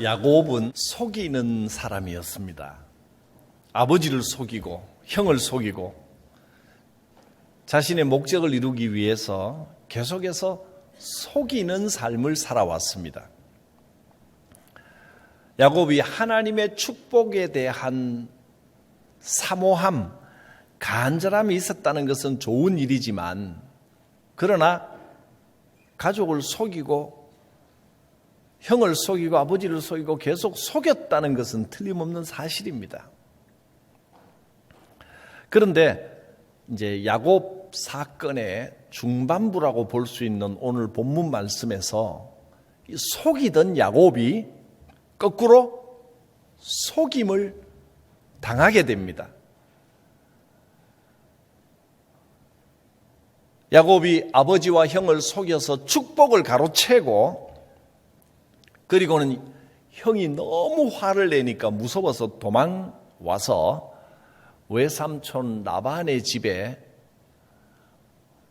야곱은 속이는 사람이었습니다. 아버지를 속이고 형을 속이고 자신의 목적을 이루기 위해서 계속해서 속이는 삶을 살아왔습니다. 야곱이 하나님의 축복에 대한 사모함, 간절함이 있었다는 것은 좋은 일이지만 그러나 가족을 속이고 형을 속이고 아버지를 속이고 계속 속였다는 것은 틀림없는 사실입니다. 그런데 이제 야곱 사건의 중반부라고 볼 수 있는 오늘 본문 말씀에서 이 속이던 야곱이 거꾸로 속임을 당하게 됩니다. 야곱이 아버지와 형을 속여서 축복을 가로채고 그리고는 형이 너무 화를 내니까 무서워서 도망와서 외삼촌 라반의 집에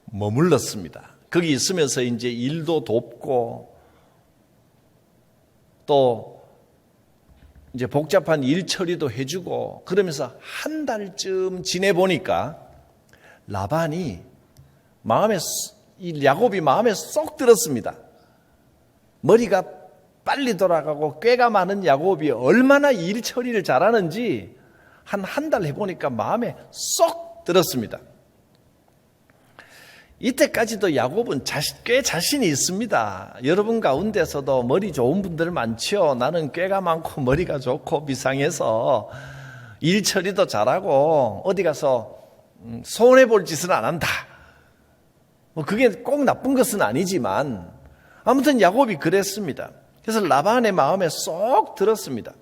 머물렀습니다. 거기 있으면서 이제 일도 돕고 또 이제 복잡한 일 처리도 해주고 그러면서 한 달쯤 지내보니까 라반이 야곱이 마음에 쏙 들었습니다. 머리가 빨리 돌아가고 꾀가 많은 야곱이 얼마나 일 처리를 잘하는지 한 달 해보니까 마음에 쏙 들었습니다. 이때까지도 야곱은 꽤 자신이 있습니다. 여러분 가운데서도 머리 좋은 분들 많죠. 나는 꾀가 많고 머리가 좋고 비상해서 일 처리도 잘하고 어디 가서 손해볼 짓은 안 한다. 그게 꼭 나쁜 것은 아니지만 아무튼 야곱이 그랬습니다. 그래서 라반의 마음에 쏙 들었습니다.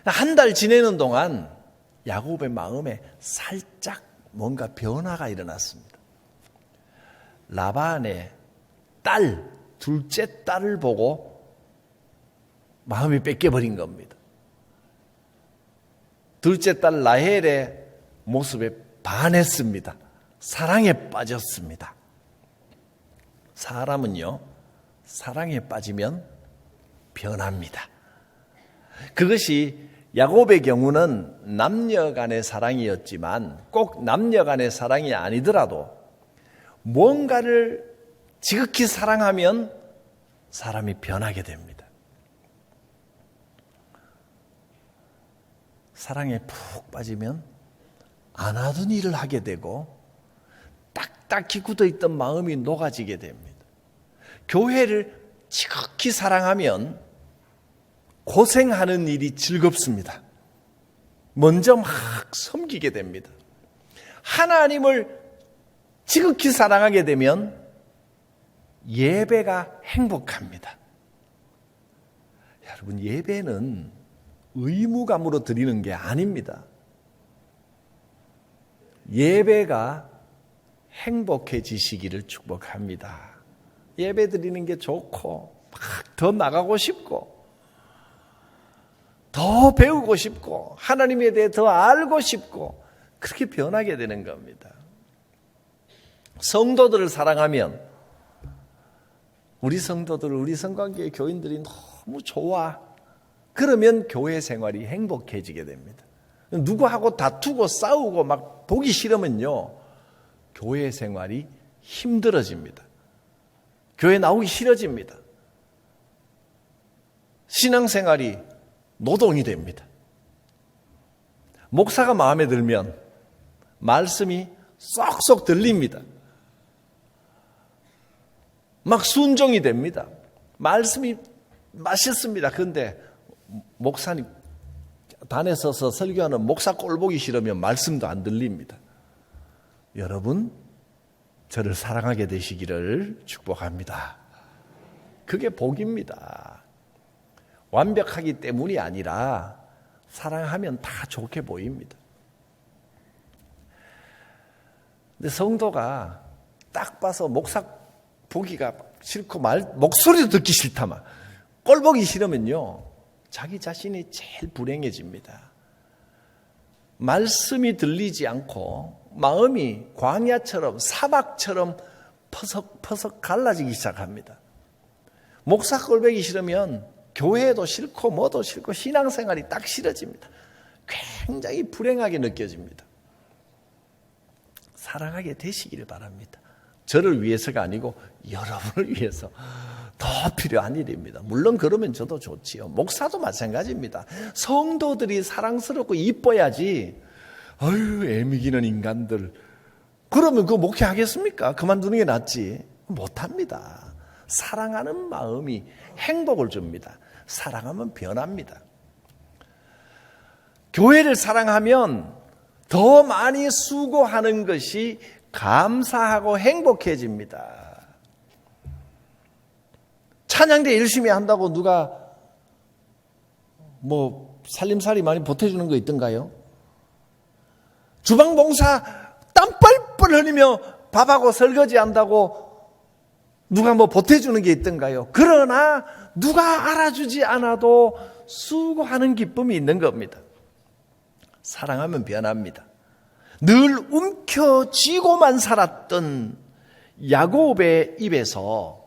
한 달 지내는 동안 야곱의 마음에 살짝 뭔가 변화가 일어났습니다. 라반의 둘째 딸을 보고 마음이 뺏겨버린 겁니다. 둘째 딸 라헬의 모습에 반했습니다. 사랑에 빠졌습니다. 사람은요, 사랑에 빠지면 변합니다. 그것이 야곱의 경우는 남녀 간의 사랑이었지만 꼭 남녀 간의 사랑이 아니더라도 뭔가를 지극히 사랑하면 사람이 변하게 됩니다. 사랑에 푹 빠지면 안 하던 일을 하게 되고 딱딱히 굳어있던 마음이 녹아지게 됩니다. 교회를 지극히 사랑하면 고생하는 일이 즐겁습니다. 먼저 막 섬기게 됩니다. 하나님을 지극히 사랑하게 되면 예배가 행복합니다. 여러분, 예배는 의무감으로 드리는 게 아닙니다. 예배가 행복해지시기를 축복합니다. 예배 드리는 게 좋고 막 더 나가고 싶고 더 배우고 싶고 하나님에 대해 더 알고 싶고 그렇게 변하게 되는 겁니다. 성도들을 사랑하면 우리 성도들, 우리 성관계 교인들이 너무 좋아. 그러면 교회 생활이 행복해지게 됩니다. 누구하고 다투고 싸우고 막 보기 싫으면요, 교회 생활이 힘들어집니다. 교회 나오기 싫어집니다. 신앙생활이 노동이 됩니다. 목사가 마음에 들면 말씀이 쏙쏙 들립니다. 막 순종이 됩니다. 말씀이 맛있습니다. 그런데 목사님 단에 서서 설교하는 목사 꼴 보기 싫으면 말씀도 안 들립니다. 여러분, 저를 사랑하게 되시기를 축복합니다. 그게 복입니다. 완벽하기 때문이 아니라 사랑하면 다 좋게 보입니다. 근데 성도가 딱 봐서 목사 보기가 싫고 목소리도 듣기 싫다만 꼴 보기 싫으면요, 자기 자신이 제일 불행해집니다. 말씀이 들리지 않고 마음이 광야처럼 사막처럼 퍼석퍼석 갈라지기 시작합니다. 목사 꼴 보기 싫으면 교회도 싫고 뭐도 싫고 신앙생활이 딱 싫어집니다. 굉장히 불행하게 느껴집니다. 사랑하게 되시기를 바랍니다. 저를 위해서가 아니고 여러분을 위해서 더 필요한 일입니다. 물론 그러면 저도 좋지요. 목사도 마찬가지입니다. 성도들이 사랑스럽고 이뻐야지. 아유, 애미기는 인간들. 그러면 그거 목회하겠습니까? 그만두는 게 낫지. 못합니다. 사랑하는 마음이 행복을 줍니다. 사랑하면 변합니다. 교회를 사랑하면 더 많이 수고하는 것이 감사하고 행복해집니다. 찬양대 열심히 한다고 누가 살림살이 많이 보태주는 거 있던가요? 주방봉사 땀 뻘뻘 흘리며 밥하고 설거지 한다고 누가 보태주는 게 있던가요? 그러나 누가 알아주지 않아도 수고하는 기쁨이 있는 겁니다. 사랑하면 변합니다. 늘 움켜쥐고만 살았던 야곱의 입에서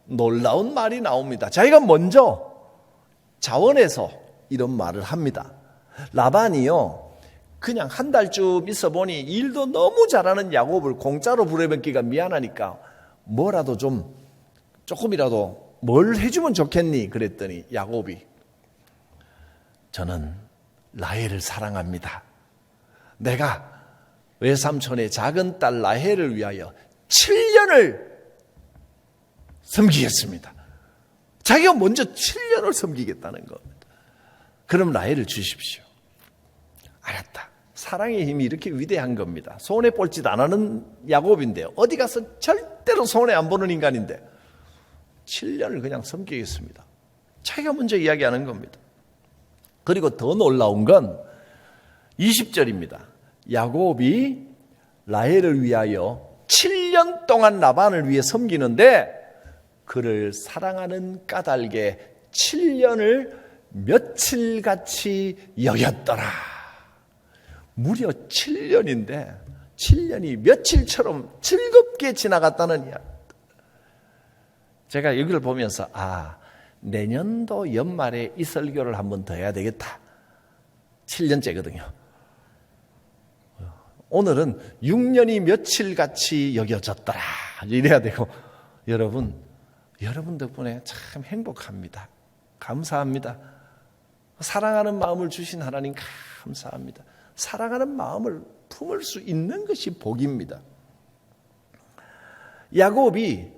놀라운 말이 나옵니다. 자기가 먼저 자원해서 이런 말을 합니다. 라반이요, 그냥 한 달쯤 있어 보니 일도 너무 잘하는 야곱을 공짜로 부려먹기가 미안하니까 뭐라도 조금이라도 뭘 해주면 좋겠니? 그랬더니 야곱이, 저는 라헬을 사랑합니다. 내가 외삼촌의 작은 딸 라헬을 위하여 7년을 섬기겠습니다. 자기가 먼저 7년을 섬기겠다는 겁니다. 그럼 라헬을 주십시오. 알았다. 사랑의 힘이 이렇게 위대한 겁니다. 손해 볼 짓 안 하는 야곱인데요, 어디 가서 절대로 손해 안 보는 인간인데 7년을 그냥 섬기겠습니다. 자기가 먼저 이야기하는 겁니다. 그리고 더 놀라운 건 20절입니다. 야곱이 라헬을 위하여 7년 동안 라반을 위해 섬기는데 그를 사랑하는 까닭에 7년을 며칠같이 여겼더라. 무려 7년인데 7년이 며칠처럼 즐겁게 지나갔다는 이야기. 제가 여기를 보면서 내년도 연말에 이 설교를 한번 더 해야 되겠다. 7년째거든요. 오늘은 6년이 며칠같이 여겨졌더라. 이래야 되고, 여러분 덕분에 참 행복합니다. 감사합니다. 사랑하는 마음을 주신 하나님 감사합니다. 사랑하는 마음을 품을 수 있는 것이 복입니다. 야곱이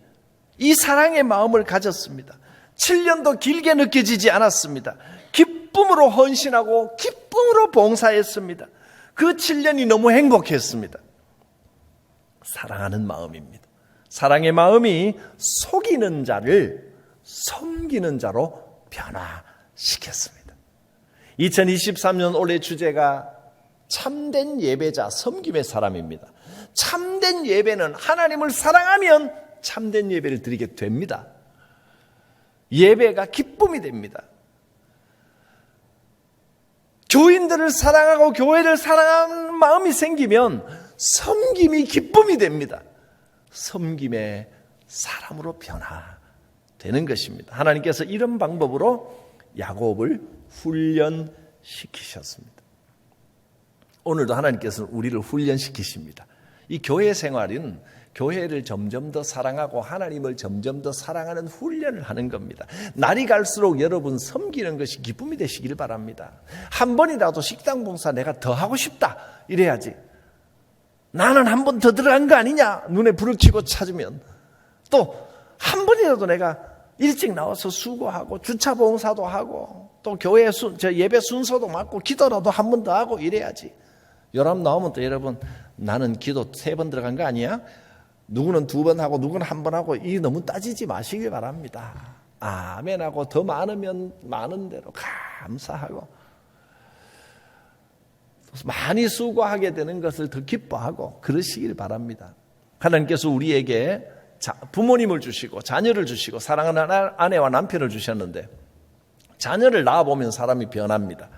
이 사랑의 마음을 가졌습니다. 7년도 길게 느껴지지 않았습니다. 기쁨으로 헌신하고 기쁨으로 봉사했습니다. 그 7년이 너무 행복했습니다. 사랑하는 마음입니다. 사랑의 마음이 속이는 자를 섬기는 자로 변화시켰습니다. 2023년 올해 주제가 참된 예배자, 섬김의 사람입니다. 참된 예배는 하나님을 사랑하면 참된 예배를 드리게 됩니다. 예배가 기쁨이 됩니다. 교인들을 사랑하고 교회를 사랑하는 마음이 생기면 섬김이 기쁨이 됩니다. 섬김의 사람으로 변화되는 것입니다. 하나님께서 이런 방법으로 야곱을 훈련시키셨습니다. 오늘도 하나님께서는 우리를 훈련시키십니다. 이 교회 생활은 교회를 점점 더 사랑하고 하나님을 점점 더 사랑하는 훈련을 하는 겁니다. 날이 갈수록 여러분 섬기는 것이 기쁨이 되시길 바랍니다. 한 번이라도 식당 봉사 내가 더 하고 싶다 이래야지. 나는 한 번 더 들어간 거 아니냐 눈에 불을 켜고 찾으면, 또 한 번이라도 내가 일찍 나와서 수고하고 주차 봉사도 하고 또 교회 예배 순서도 맡고 기도라도 한 번 더 하고 이래야지. 요람 나오면 또 여러분 나는 기도 3번 들어간 거 아니야? 누구는 2번 하고 누구는 1번 하고 이 너무 따지지 마시길 바랍니다. 아멘하고 더 많으면 많은 대로 감사하고 많이 수고하게 되는 것을 더 기뻐하고 그러시길 바랍니다. 하나님께서 우리에게 부모님을 주시고 자녀를 주시고 사랑하는 아내와 남편을 주셨는데 자녀를 낳아보면 사람이 변합니다.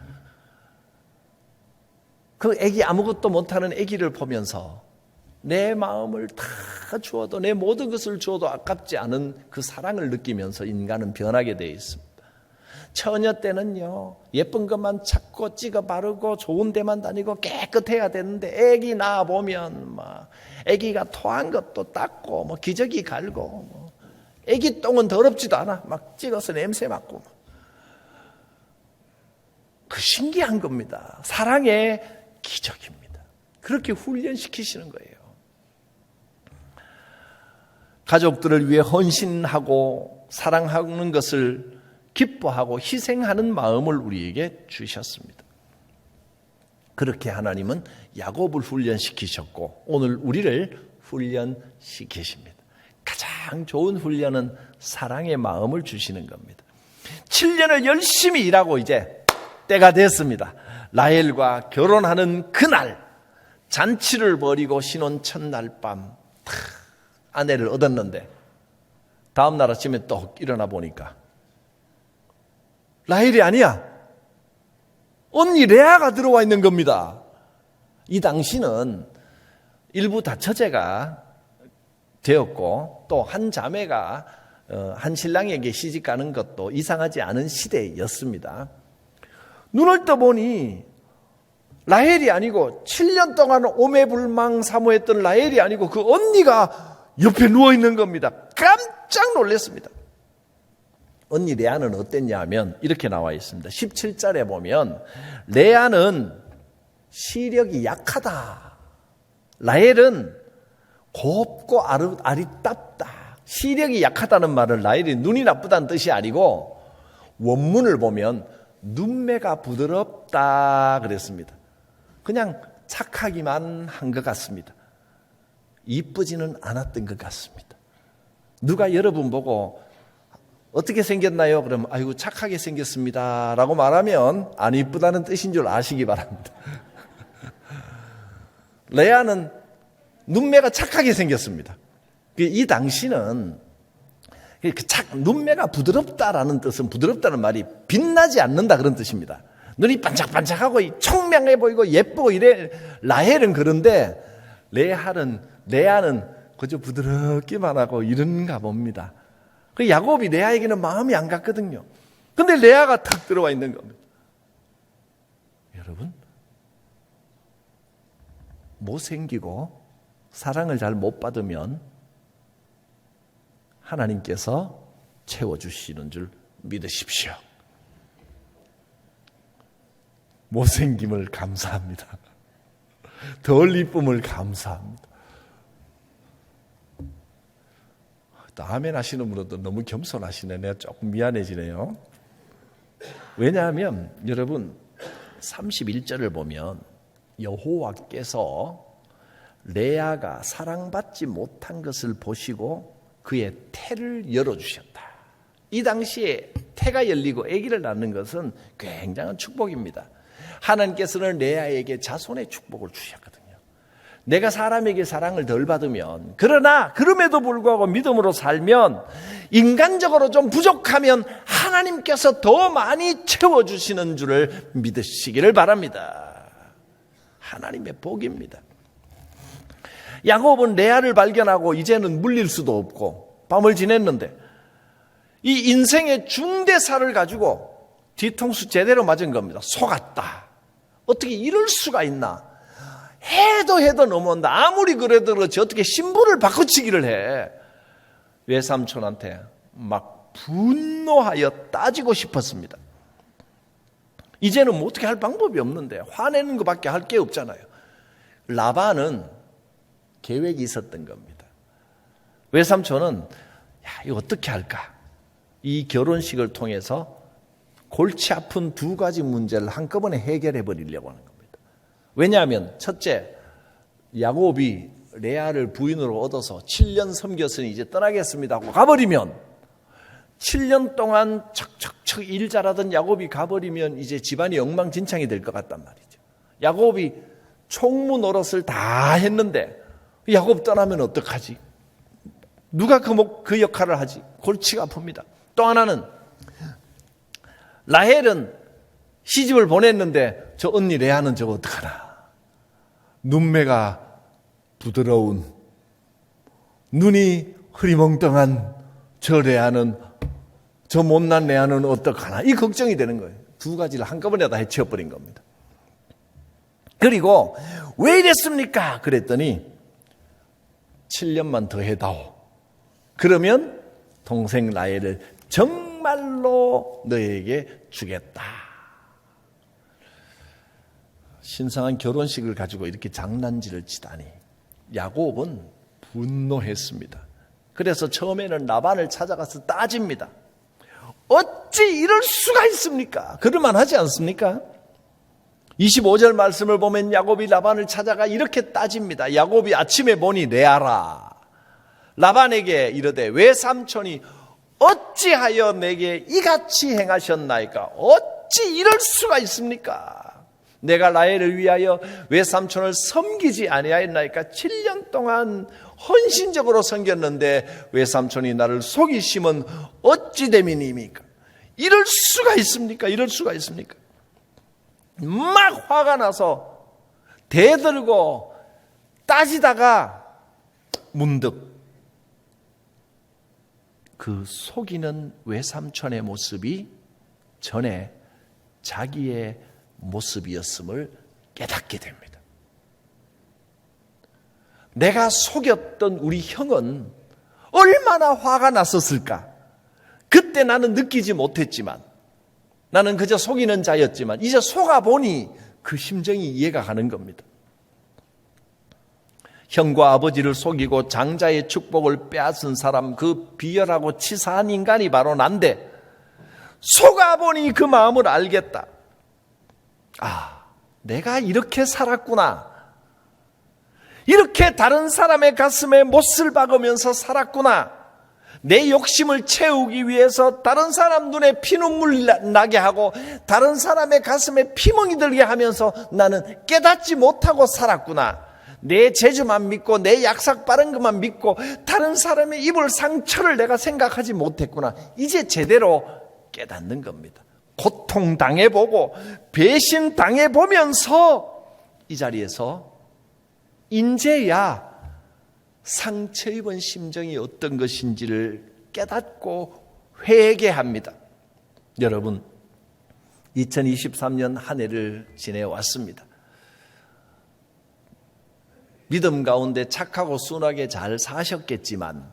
그 아기 아무것도 못하는 아기를 보면서 내 마음을 다 주어도 내 모든 것을 주어도 아깝지 않은 그 사랑을 느끼면서 인간은 변하게 되어 있습니다. 처녀 때는요 예쁜 것만 찾고 찍어 바르고 좋은 데만 다니고 깨끗해야 되는데 아기 낳아보면 막 아기가 토한 것도 닦고 뭐 기저귀 갈고 아기 똥은 더럽지도 않아 막 찍어서 냄새 맡고 그 신기한 겁니다. 사랑의 기적입니다. 그렇게 훈련시키시는 거예요. 가족들을 위해 헌신하고 사랑하는 것을 기뻐하고 희생하는 마음을 우리에게 주셨습니다. 그렇게 하나님은 야곱을 훈련시키셨고 오늘 우리를 훈련시키십니다. 가장 좋은 훈련은 사랑의 마음을 주시는 겁니다. 7년을 열심히 일하고 이제 때가 됐습니다. 라헬과 결혼하는 그날 잔치를 벌이고 신혼 첫날 밤 아내를 얻었는데 다음 날 아침에 또 일어나 보니까 라헬이 아니야. 언니 레아가 들어와 있는 겁니다. 이 당시는 일부 다처제가 되었고 또 한 자매가 한 신랑에게 시집가는 것도 이상하지 않은 시대였습니다. 눈을 떠보니 라헬이 아니고 7년 동안 오매불망 사모했던 라헬이 아니고 그 언니가 옆에 누워있는 겁니다. 깜짝 놀랐습니다. 언니 레아는 어땠냐 하면 이렇게 나와 있습니다. 17절에 보면 레아는 시력이 약하다. 라헬은 곱고 아리답다. 시력이 약하다는 말은 라헬이 눈이 나쁘다는 뜻이 아니고 원문을 보면 눈매가 부드럽다 그랬습니다. 그냥 착하기만 한 것 같습니다. 이쁘지는 않았던 것 같습니다. 누가 여러분 보고 어떻게 생겼나요? 그러면 아이고 착하게 생겼습니다 라고 말하면 안 이쁘다는 뜻인 줄 아시기 바랍니다. 레아는 눈매가 착하게 생겼습니다. 이 당시는 눈매가 부드럽다라는 뜻은 부드럽다는 말이 빛나지 않는다 그런 뜻입니다. 눈이 반짝반짝하고 청명해 보이고 예쁘고 이래. 라헬은 그런데 레아는 그저 부드럽기만 하고 이런가 봅니다. 그 야곱이 레아에게는 마음이 안 갔거든요. 근데 레아가 탁 들어와 있는 겁니다. 여러분, 못생기고 사랑을 잘 못 받으면 하나님께서 채워주시는 줄 믿으십시오. 못생김을 감사합니다. 덜 이쁨을 감사합니다. 또 아멘 하시는 분도 너무 겸손하시네. 내가 조금 미안해지네요. 왜냐하면 여러분 31절을 보면 여호와께서 레아가 사랑받지 못한 것을 보시고 그의 태를 열어주셨다. 이 당시에 태가 열리고 아기를 낳는 것은 굉장한 축복입니다. 하나님께서는 레아에게 자손의 축복을 주셨거든요. 내가 사람에게 사랑을 덜 받으면, 그러나 그럼에도 불구하고 믿음으로 살면, 인간적으로 좀 부족하면 하나님께서 더 많이 채워주시는 줄을 믿으시기를 바랍니다. 하나님의 복입니다. 야곱은 레아를 발견하고 이제는 물릴 수도 없고 밤을 지냈는데 이 인생의 중대사를 가지고 뒤통수 제대로 맞은 겁니다. 속았다. 어떻게 이럴 수가 있나? 해도 넘어온다. 아무리 그래도 그렇지 어떻게 신부를 바꿔치기를 해. 외삼촌한테 막 분노하여 따지고 싶었습니다. 이제는 뭐 어떻게 할 방법이 없는데 화내는 것밖에 할 게 없잖아요. 라반은 계획이 있었던 겁니다. 외삼촌은 이거 어떻게 할까? 이 결혼식을 통해서 골치 아픈 두 가지 문제를 한꺼번에 해결해 버리려고 하는 겁니다. 왜냐하면 첫째, 야곱이 레아를 부인으로 얻어서 7년 섬겼으니 이제 떠나겠습니다 하고 가버리면 7년 동안 척척척 일 잘하던 야곱이 가버리면 이제 집안이 엉망진창이 될 것 같단 말이죠. 야곱이 총무 노릇을 다 했는데 야곱 떠나면 어떡하지? 누가 그 역할을 하지? 골치가 아픕니다. 또 하나는 라헬은 시집을 보냈는데 저 언니 레아는 저거 어떡하나? 눈매가 부드러운, 눈이 흐리멍덩한 저 레아는, 저 못난 레아는 어떡하나? 이 걱정이 되는 거예요. 두 가지를 한꺼번에 다 해치워버린 겁니다. 그리고 왜 이랬습니까? 그랬더니 7년만 더 해다오. 그러면 동생 라헬을 정말로 너에게 주겠다. 신성한 결혼식을 가지고 이렇게 장난질을 치다니 야곱은 분노했습니다. 그래서 처음에는 라반을 찾아가서 따집니다. 어찌 이럴 수가 있습니까? 그럴만 하지 않습니까? 25절 말씀을 보면 야곱이 라반을 찾아가 이렇게 따집니다. 야곱이 아침에 보니 레아라. 라반에게 이르되 외삼촌이 어찌하여 내게 이같이 행하셨나이까? 어찌 이럴 수가 있습니까? 내가 라헬을 위하여 외삼촌을 섬기지 아니하였나이까? 7년 동안 헌신적으로 섬겼는데 외삼촌이 나를 속이심은 어찌 됨이니까? 이럴 수가 있습니까? 이럴 수가 있습니까? 막 화가 나서 대들고 따지다가 문득 그 속이는 외삼촌의 모습이 전에 자기의 모습이었음을 깨닫게 됩니다. 내가 속였던 우리 형은 얼마나 화가 났었을까? 그때 나는 느끼지 못했지만, 나는 그저 속이는 자였지만 이제 속아보니 그 심정이 이해가 가는 겁니다. 형과 아버지를 속이고 장자의 축복을 빼앗은 사람, 그 비열하고 치사한 인간이 바로 난데 속아보니 그 마음을 알겠다. 아, 내가 이렇게 살았구나. 이렇게 다른 사람의 가슴에 못을 박으면서 살았구나. 내 욕심을 채우기 위해서 다른 사람 눈에 피눈물 나게 하고 다른 사람의 가슴에 피멍이 들게 하면서 나는 깨닫지 못하고 살았구나. 내 재주만 믿고 내 약삭 빠른 것만 믿고 다른 사람의 입을 상처를 내가 생각하지 못했구나. 이제 제대로 깨닫는 겁니다. 고통당해보고 배신당해보면서 이 자리에서 인제야 상처 입은 심정이 어떤 것인지를 깨닫고 회개합니다. 여러분, 2023년 한 해를 지내왔습니다. 믿음 가운데 착하고 순하게 잘 사셨겠지만,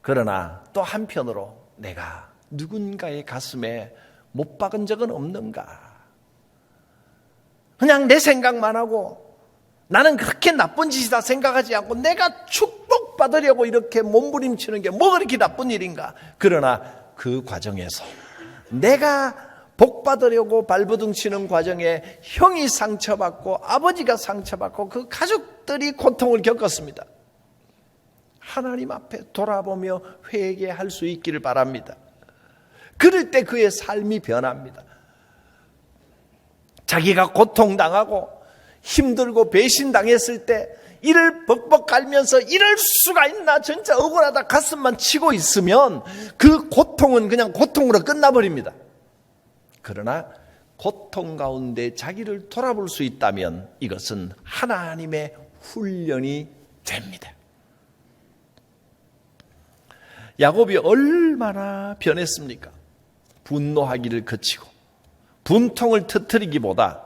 그러나 또 한편으로 내가 누군가의 가슴에 못 박은 적은 없는가? 그냥 내 생각만 하고 나는 그렇게 나쁜 짓이다 생각하지 않고 내가 축복받으려고 이렇게 몸부림치는 게 뭐 그렇게 나쁜 일인가. 그러나 그 과정에서 내가 복받으려고 발버둥 치는 과정에 형이 상처받고 아버지가 상처받고 그 가족들이 고통을 겪었습니다. 하나님 앞에 돌아보며 회개할 수 있기를 바랍니다. 그럴 때 그의 삶이 변합니다. 자기가 고통당하고 힘들고 배신당했을 때 이를 벅벅 갈면서 이럴 수가 있나 진짜 억울하다 가슴만 치고 있으면 그 고통은 그냥 고통으로 끝나버립니다. 그러나 고통 가운데 자기를 돌아볼 수 있다면 이것은 하나님의 훈련이 됩니다. 야곱이 얼마나 변했습니까? 분노하기를 그치고 분통을 터뜨리기보다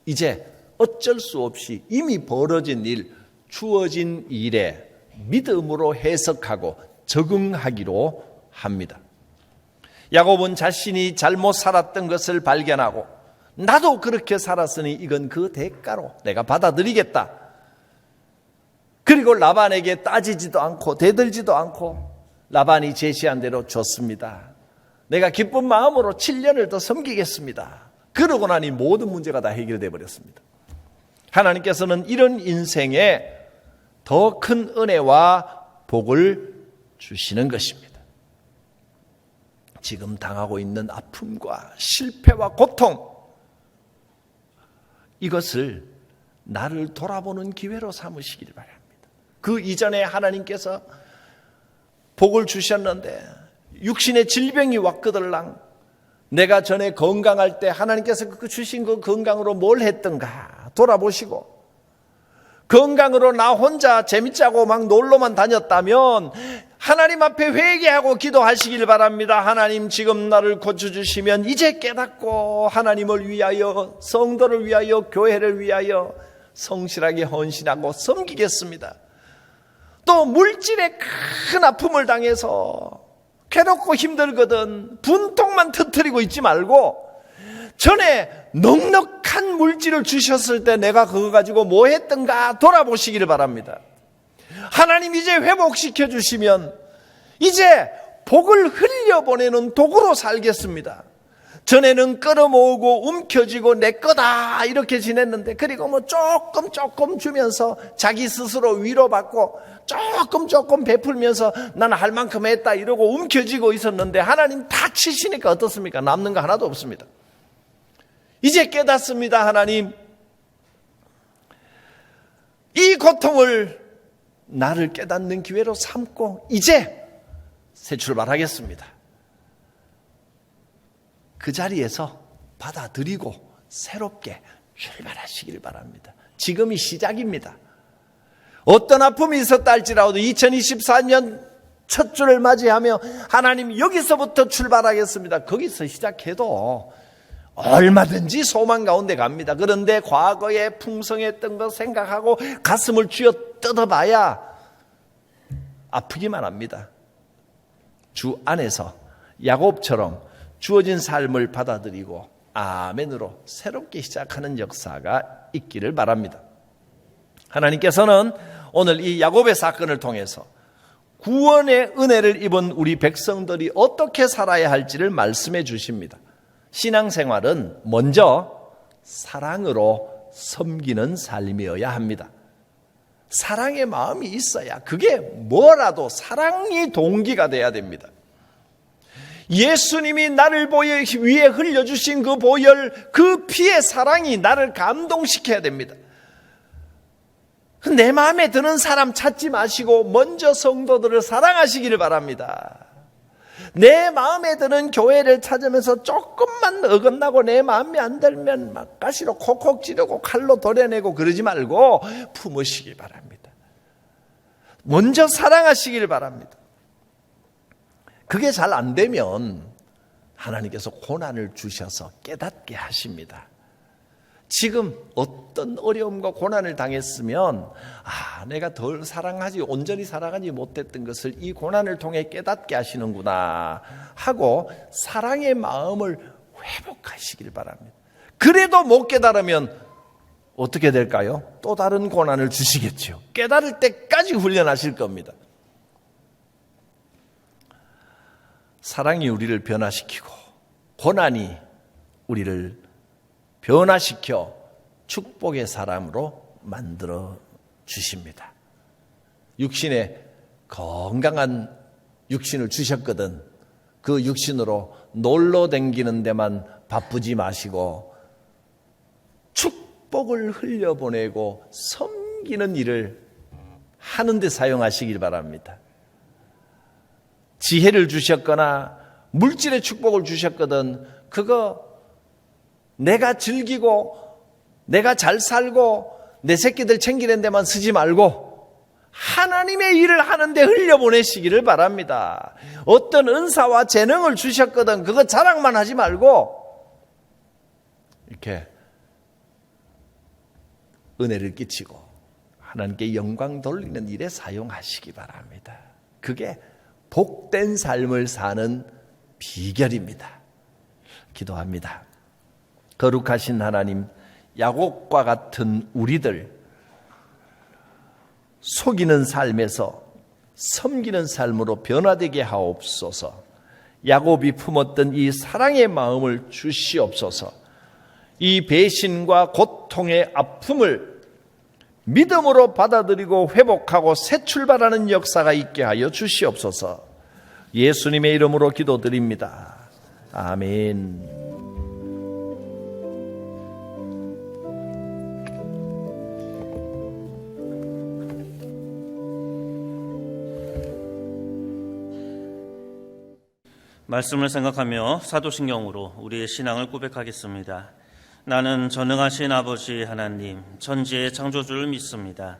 이제 어쩔 수 없이 이미 벌어진 일, 주어진 일에 믿음으로 해석하고 적응하기로 합니다. 야곱은 자신이 잘못 살았던 것을 발견하고 나도 그렇게 살았으니 이건 그 대가로 내가 받아들이겠다. 그리고 라반에게 따지지도 않고 대들지도 않고 라반이 제시한 대로 줬습니다. 내가 기쁜 마음으로 7년을 더 섬기겠습니다. 그러고 나니 모든 문제가 다 해결되어 버렸습니다. 하나님께서는 이런 인생에 더 큰 은혜와 복을 주시는 것입니다. 지금 당하고 있는 아픔과 실패와 고통, 이것을 나를 돌아보는 기회로 삼으시길 바랍니다. 그 이전에 하나님께서 복을 주셨는데 육신의 질병이 왔거들랑 내가 전에 건강할 때 하나님께서 주신 그 건강으로 뭘 했던가 돌아보시고, 건강으로 나 혼자 재밌자고 막 놀러만 다녔다면 하나님 앞에 회개하고 기도하시길 바랍니다. 하나님, 지금 나를 고쳐주시면 이제 깨닫고 하나님을 위하여, 성도를 위하여, 교회를 위하여 성실하게 헌신하고 섬기겠습니다. 또 물질의 큰 아픔을 당해서 괴롭고 힘들거든 분통만 터뜨리고 있지 말고 전에 넉넉한 물질을 주셨을 때 내가 그거 가지고 뭐 했던가 돌아보시기를 바랍니다. 하나님 이제 회복시켜 주시면 이제 복을 흘려보내는 도구로 살겠습니다. 전에는 끌어모으고 움켜쥐고 내 거다 이렇게 지냈는데, 그리고 뭐 조금 주면서 자기 스스로 위로받고 조금 베풀면서 나는 할 만큼 했다 이러고 움켜쥐고 있었는데 하나님 다 치시니까 어떻습니까? 남는 거 하나도 없습니다. 이제 깨닫습니다. 하나님, 이 고통을 나를 깨닫는 기회로 삼고 이제 새 출발하겠습니다. 그 자리에서 받아들이고 새롭게 출발하시길 바랍니다. 지금이 시작입니다. 어떤 아픔이 있었다 할지라도 2024년 첫 주를 맞이하며 하나님 여기서부터 출발하겠습니다. 거기서 시작해도 얼마든지 소망 가운데 갑니다. 그런데 과거에 풍성했던 거 생각하고 가슴을 쥐어 뜯어봐야 아프기만 합니다. 주 안에서 야곱처럼 주어진 삶을 받아들이고 아멘으로 새롭게 시작하는 역사가 있기를 바랍니다. 하나님께서는 오늘 이 야곱의 사건을 통해서 구원의 은혜를 입은 우리 백성들이 어떻게 살아야 할지를 말씀해 주십니다. 신앙생활은 먼저 사랑으로 섬기는 삶이어야 합니다. 사랑의 마음이 있어야 그게 뭐라도 사랑이 동기가 돼야 됩니다. 예수님이 나를 위해 흘려주신 그 보혈, 그 피의 사랑이 나를 감동시켜야 됩니다. 내 마음에 드는 사람 찾지 마시고 먼저 성도들을 사랑하시기를 바랍니다. 내 마음에 드는 교회를 찾으면서 조금만 어긋나고 내 마음에 안 들면 막 가시로 콕콕 찌르고 칼로 도려내고 그러지 말고 품으시기 바랍니다. 먼저 사랑하시길 바랍니다. 그게 잘 안 되면 하나님께서 고난을 주셔서 깨닫게 하십니다. 지금 어떤 어려움과 고난을 당했으면 내가 덜 사랑하지, 온전히 사랑하지 못했던 것을 이 고난을 통해 깨닫게 하시는구나 하고 사랑의 마음을 회복하시길 바랍니다. 그래도 못 깨달으면 어떻게 될까요? 또 다른 고난을 주시겠죠. 깨달을 때까지 훈련하실 겁니다. 사랑이 우리를 변화시키고 고난이 우리를 변화시켜 축복의 사람으로 만들어 주십니다. 육신에 건강한 육신을 주셨거든. 그 육신으로 놀러 다니는 데만 바쁘지 마시고 축복을 흘려보내고 섬기는 일을 하는 데 사용하시길 바랍니다. 지혜를 주셨거나 물질의 축복을 주셨거든. 그거 내가 즐기고 내가 잘 살고 내 새끼들 챙기는 데만 쓰지 말고 하나님의 일을 하는데 흘려보내시기를 바랍니다. 어떤 은사와 재능을 주셨거든. 그거 자랑만 하지 말고 이렇게 은혜를 끼치고 하나님께 영광 돌리는 일에 사용하시기 바랍니다. 그게 복된 삶을 사는 비결입니다. 기도합니다. 거룩하신 하나님, 야곱과 같은 우리들 속이는 삶에서 섬기는 삶으로 변화되게 하옵소서. 야곱이 품었던 이 사랑의 마음을 주시옵소서. 이 배신과 고통의 아픔을 믿음으로 받아들이고 회복하고 새 출발하는 역사가 있게 하여 주시옵소서. 예수님의 이름으로 기도드립니다. 아멘. 말씀을 생각하며 사도신경으로 우리의 신앙을 고백하겠습니다. 나는 전능하신 아버지 하나님, 천지의 창조주를 믿습니다.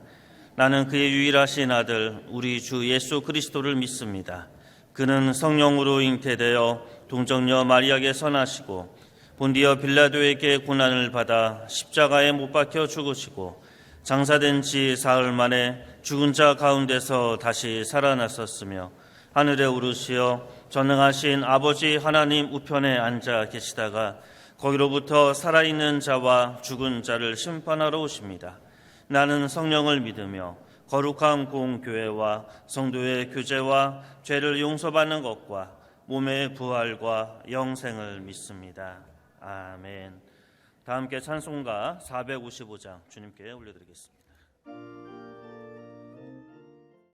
나는 그의 유일하신 아들, 우리 주 예수 그리스도를 믿습니다. 그는 성령으로 잉태되어 동정녀 마리아에게 선하시고 본디어 빌라도에게 고난을 받아 십자가에 못 박혀 죽으시고 장사된 지 사흘 만에 죽은 자 가운데서 다시 살아났었으며 하늘에 오르시어 전능하신 아버지 하나님 우편에 앉아 계시다가 거기로부터 살아있는 자와 죽은 자를 심판하러 오십니다. 나는 성령을 믿으며 거룩한 공교회와 성도의 교제와 죄를 용서받는 것과 몸의 부활과 영생을 믿습니다. 아멘. 다 함께 찬송가 455장 주님께 올려드리겠습니다.